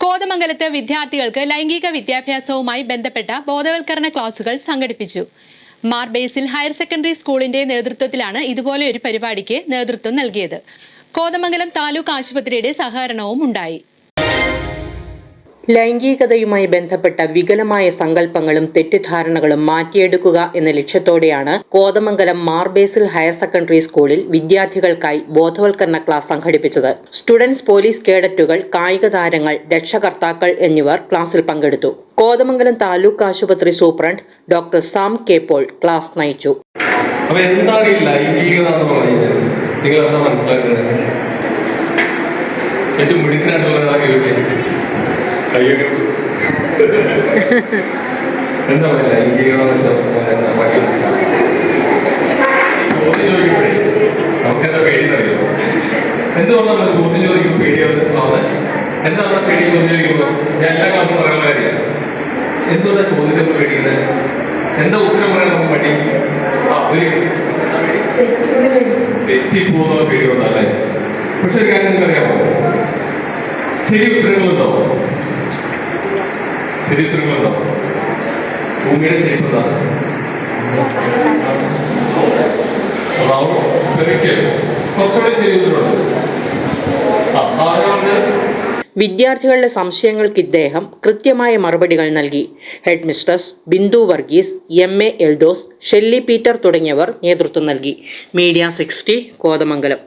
കോതമംഗലത്ത് വിദ്യാർത്ഥികൾക്ക് ലൈംഗിക വിദ്യാഭ്യാസവുമായി ബന്ധപ്പെട്ട ബോധവൽക്കരണ ക്ലാസുകൾ സംഘടിപ്പിച്ചു. മാർ ബേസിൽ ഹയർ സെക്കൻഡറി സ്കൂളിന്റെ നേതൃത്വത്തിലാണ് ഇതുപോലെ ഒരു പരിപാടിക്ക് നേതൃത്വം നൽകിയത്. കോതമംഗലം താലൂക്ക് ആശുപത്രിയുടെ സഹകരണവും ഉണ്ടായി. ലൈംഗികതയുമായി ബന്ധപ്പെട്ട വികലമായ സങ്കല്പങ്ങളും തെറ്റിദ്ധാരണകളും മാറ്റിയെടുക്കുക എന്ന ലക്ഷ്യത്തോടെയാണ് കോതമംഗലം മാർ ബേസിൽ ഹയർ സെക്കൻഡറി സ്കൂളിൽ വിദ്യാർത്ഥികൾക്കായി ബോധവൽക്കരണ ക്ലാസ് സംഘടിപ്പിച്ചത്. സ്റ്റുഡൻസ്, പോലീസ് കേഡറ്റുകൾ, കായിക താരങ്ങൾ, രക്ഷകർത്താക്കൾ എന്നിവർ ക്ലാസ്സിൽ പങ്കെടുത്തു. കോതമംഗലം താലൂക്ക് ആശുപത്രി superintendent doctor Sam K Paul class നയിച്ചു. എന്താണ് ഈ ലൈംഗികത എന്ന് പറയുന്നത്? നിങ്ങൾ എന്താ മനസ്സിലാക്കുന്നത്? ഏറ്റവും മിടുക്കനായിട്ടുള്ളതാണ് എന്താ പറയുക ലൈംഗികത ചോദിക്കുമ്പോഴേ നമുക്കെന്താ പേടിയെന്നറിയോ? എന്തുകൊണ്ടാണ് നമ്മൾ ചോദ്യം ചോദിക്കുമ്പോൾ പേടിയാവുന്നത്? എന്താ നമ്മുടെ പേടി ചോദ്യം ചോദിക്കുമ്പോൾ? ഞാൻ എല്ലാ ക്ലാസ്സും പറയാനുള്ള കാര്യം എന്തുകൊണ്ടാണ് ചോദ്യത്തിൽ പേടിക്കുന്നത്? എന്താ ഉത്തരം പറയാൻ നമുക്ക് മടി? ഒരു തെറ്റിപ്പോകുന്ന പേടിയുണ്ടല്ലേ? പക്ഷെ ഒരു കാര്യം നിങ്ങൾക്കറിയാമോ? ശരി ഉത്തരങ്ങളുണ്ടോ? ശരി ഉത്തരങ്ങളുണ്ടോ? ഭൂമിയുടെ ശരിപ്പുണ്ടോ? കുറച്ചുകൂടെ ശരി ഉത്തരമുണ്ട്. വിദ്യാർത്ഥികളുടെ സംശയങ്ങൾക്ക് ഇദ്ദേഹം കൃത്യമായ മറുപടികൾ നൽകി. Head mistress Bindu Varghese, MA Eldhose, Shelly Peter തുടങ്ങിയവർ നേതൃത്വം നൽകി. മീഡിയ 60 കോതമംഗലം.